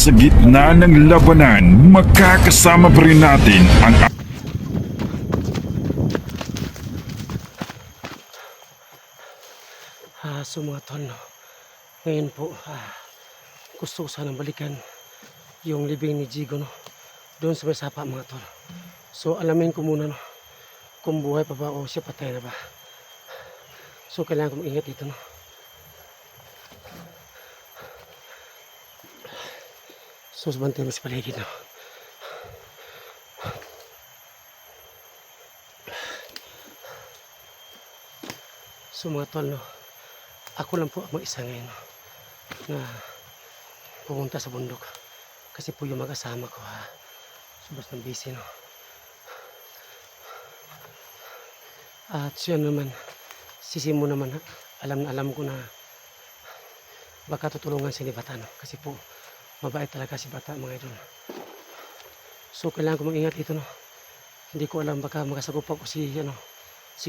sa gitna ng labanan, makakasama pa rin natin ang So mga tol, no? Ngayon po, gusto ko sanang balikan yung libing ni Jigo, no? Doon sa may sapa mga tol. So alamin ko muna, no? Kung buhay pa ba o siya patay na ba. So kailangan ko mag-ingat dito, no? So sabantay mo sa paligid, no? So mga tol, no? Ako lang po ang mag-isa ngayon, no? Na pumunta sa bundok. Kasi po yung mag-asama ko, subos ng busy, no? At siya naman, sisimo naman, alam ko na baka tutulungan si Bata, no? Kasi po mabait talaga si Bata, mga idol. So kailangan ko mag-ingat dito, no? Hindi ko alam, baka makasagupa ko si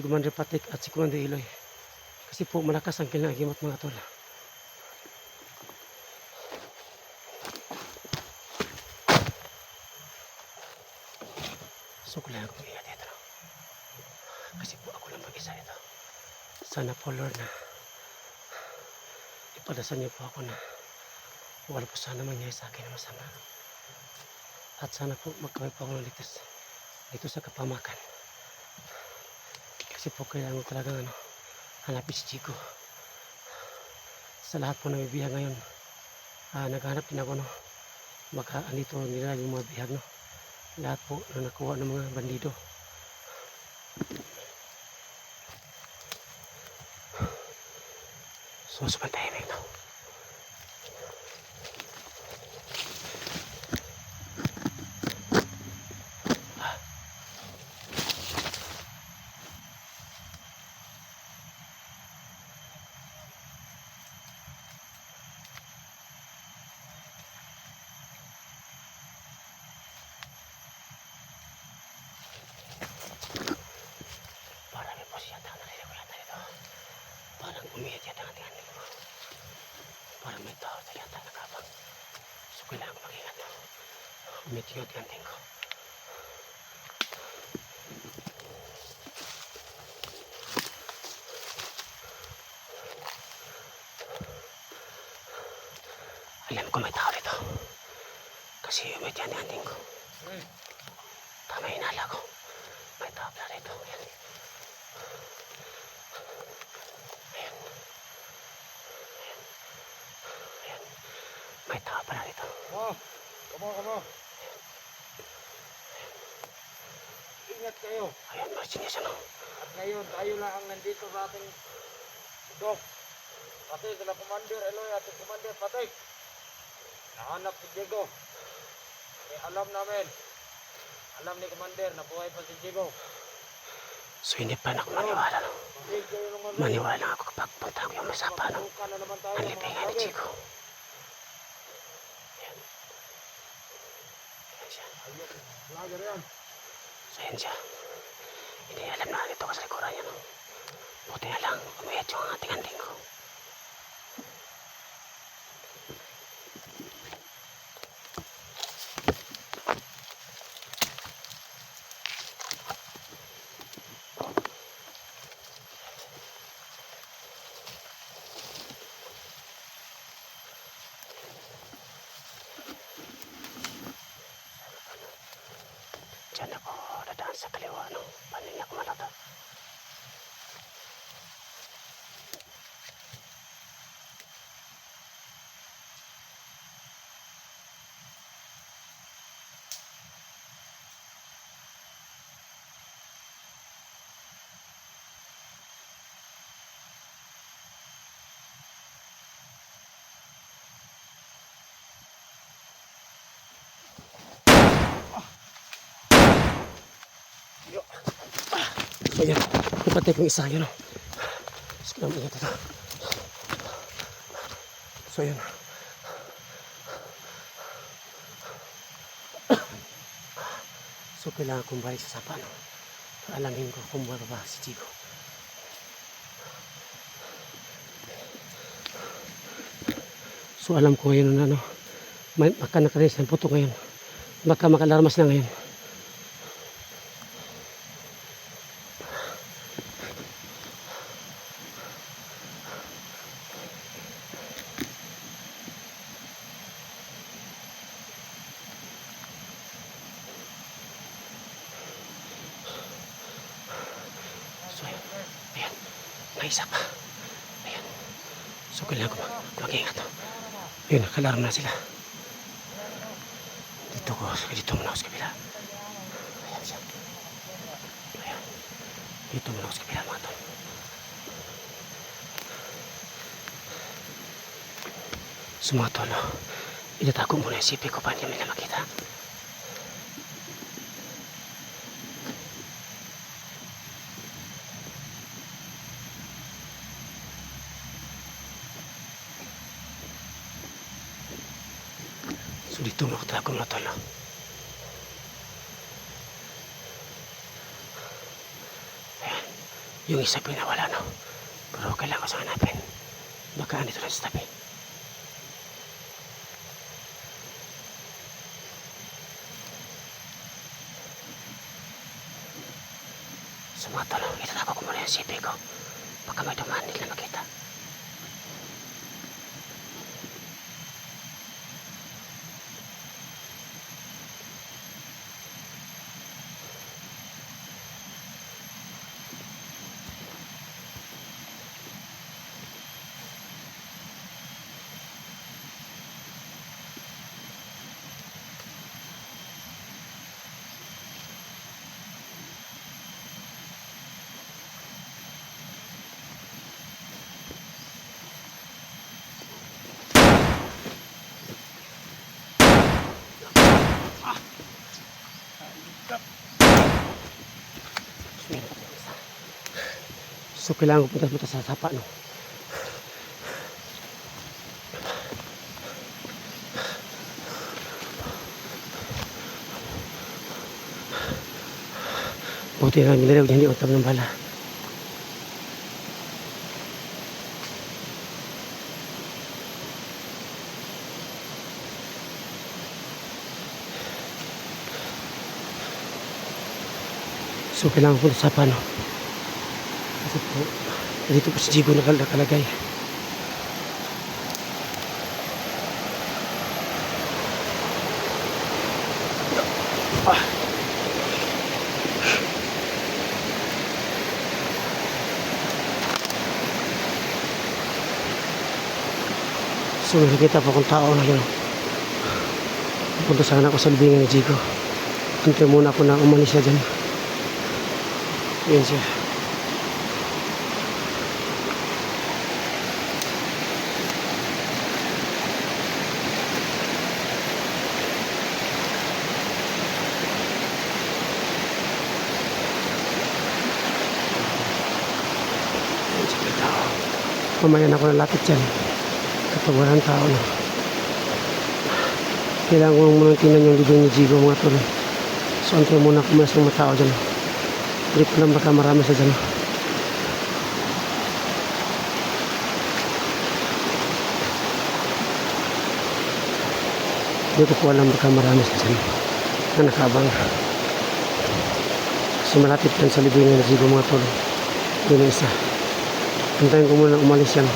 Commander Patik at si Commander Iloy. Kasi po malakas ang kinagimat, mga tol. So kailangan ko mag-ingat dito, no? Kasi po ako lang mag-isa ito. Sana po Lord na ipadasan niyo po ako na wala po sana mangyari sa akin na masama. At sana po magkaway po ako ng ligtas dito sa kapamakan. Kasi po kailangan ko talaga hanapin si Chico. Sa lahat po ng bibihag ngayon, naghanap din ako, no? Baka andito nila yung mga bihag, no? Lahat po na nakuha ng mga bandido. So sabantay na ito. Parang may post yata, narinig ko yata ito. Parang umiit yata ang tingin ko. Parang may tao tayo yata nakabang. So kailangan ko mag-ingat, no? Umiit yung tingin ko. Alam ko may tao dito. Kasi umiit yung tingin ko. Tama yung hinala ko. May tao pala dito. Ayan. Ayan. Ayan. May tao pala dito. Kamo. Ingat kayo. Ayan, marching siya, no? At ngayon, tayo lang ang nandito sa ating bundok. Kasi sila Commander Eloy at Commander Patik. Nahanap si Diego. Alam namin. Alam ni Commander na buhay pa si Diego. So hindi pa ako maniwala, no? Maniwala lang ako kapag punta ko yung masapa, no? Ang libingan ni Chico. Ayan. Ayan siya. Vlogger yan. So ayan siya. Hindi alam na ito kasi likuran niya, no? Buti na lang, umiit yung ating anding ko. Diyan ako dadaan sa kaliwa, no? Paano niya kumalata? So yan, napatay kong isa yun, no? So kailangan ingat ito. So yan. So kailangan kong balik sa sapa, no? Alamin ko kung buhay pa ba si Chico. So alam ko ngayon na Baka nakaris ng puto ngayon. Baka makalarmas na ngayon. So, ayan. May isa pa. Ayan. So, kailangan ko mag-ingat. Ayun, nakalarm na sila. Dito muna ako sa kabila. Ayan siya. Ayan. Dito muna ako sa kabila mga tol. So mga tol, itatago muna yung sipi ko pa hindi nila makita. So dito muna ako tago mga tol. Ayan. Yung isa pinawala no. Pero kailangan ko sa hanapin. Baka andito lang sa tabi. So mga tol, itatago ko muna yung sipi ko. Baka may dumaan nila makita. So kailangan ko punta sa sapa no. Buti na minalaw hindi utam ng bala. So kailangan ko sa sapa no. Kasi po, dito po si Jigo nakalagay. So nakikita po kung tao na yun. Punta sana ako sa libingan ni Jigo. Hintay muna ako na umalis siya dyan. Yan siya. Mamaya na ako nalapit dyan kapag walang tao na. Kailangan ko muna tingnan yung libing ni Jigo mga tol. So antay muna ako mas ng mga tao dyan. Trip lang baka marami sa dyan. Hindi ko po alam baka marami sa dyan na nakabang. So malapit lang sa libingan ni Jigo mga tol. Yun ang isa. Hintayin ko muna umalis yan.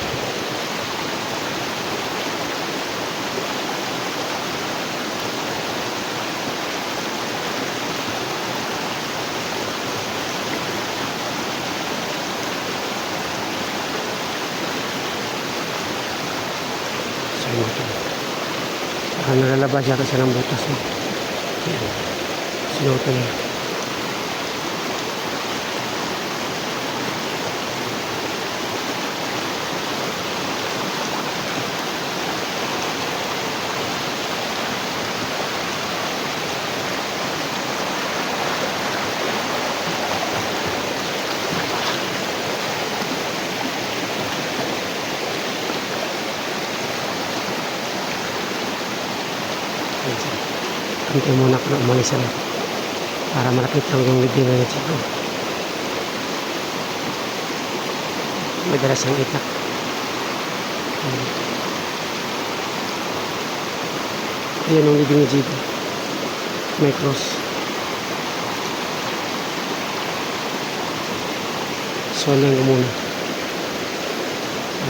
So yun ito. Saka nalalabas yata siya ng butas. Yan. Sinuto niya. Hintay muna ako na umalis yan para malapit lang yung libingan ni Jigo. May dala siyang itak. Ayan ang libing ni Jigo. May cross. So lang ko muna.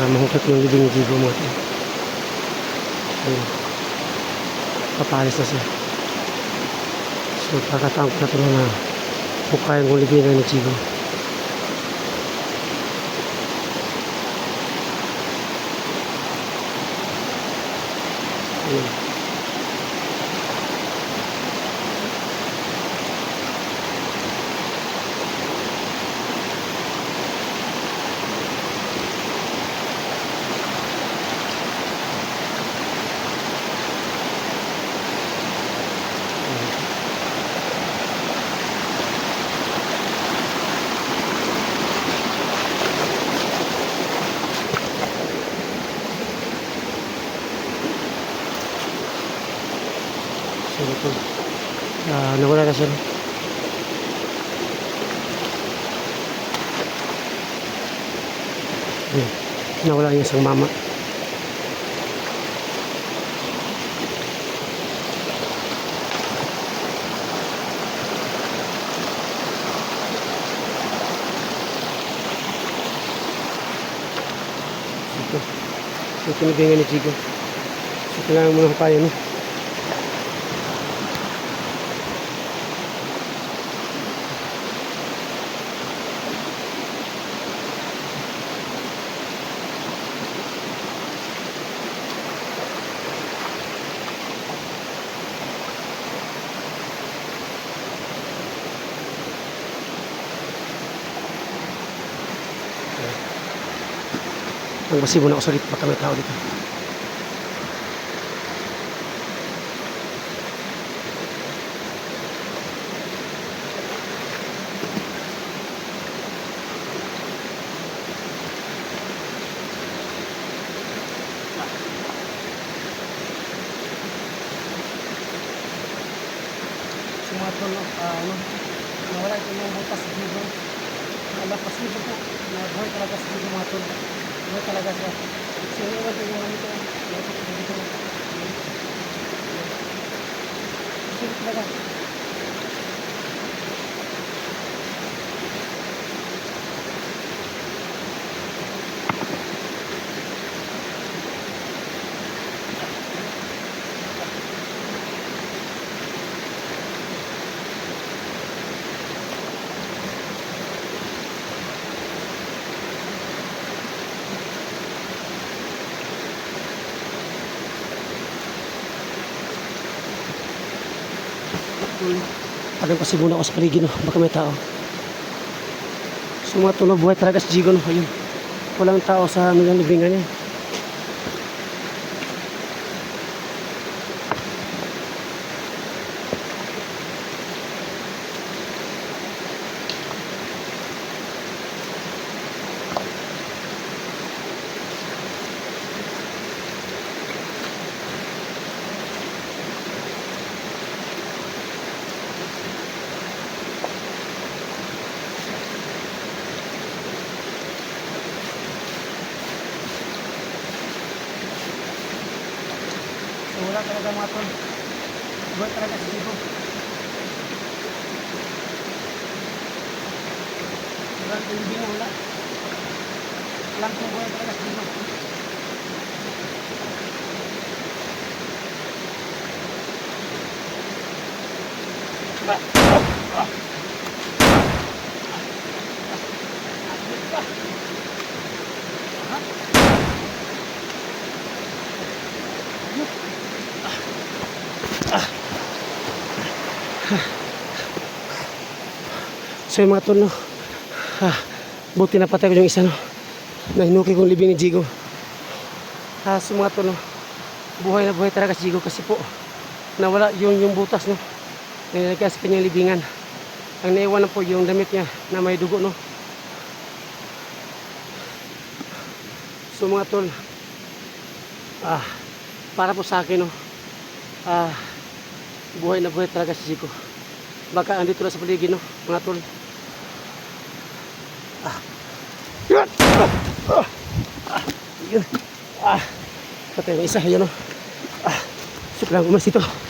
Mahukat yung libing ni Jigo mga tol. Ayan. Papalis na siya. So pagkataon ko na ito na bukayan kong libingan ni Jigo. Ayan. So ito, nawala na siya. Ayan. Nawala yung isang mama. Ito tinibingan ni Jigo. So kailangan muna hukayan, no? Ang basibo na ako sulit, baka may tao dito. So mga tol, nawala ito yung butas sa Jigo. Alapas nito po, nabuhay talaga sa Jigo mga tol. Buhay talaga siya. So yung iwan ko yung ano ito, lapit ko dito. Sulit talaga. Parang pasibo na ako sa paligid, no? Baka may tao. So mga tol, buhay talaga si Jigo, no? Ayun. Walang tao sa libingan niya. So wala talaga mga tol. Buhay talaga si Jigo. Wala ang libingan, wala. Walang kung buhay talaga si Jigo. So yung mga tol, no? Buti na patay ko yung isa, no? Nahinuki kong libing ni Jigo. So mga tol, no? Buhay na buhay talaga si Jigo kasi po nawala yung butas, no? Nilagay sa kanyang libingan. Ang naiwan na po yung damit niya na may dugo, no? So mga tol, para po sa akin, no? Buhay na buhay talaga si Jigo. Baka andito na sa paligid, no? Mga tol. Yun. Patay yung isa, yun, no? So Kailangan umas dito.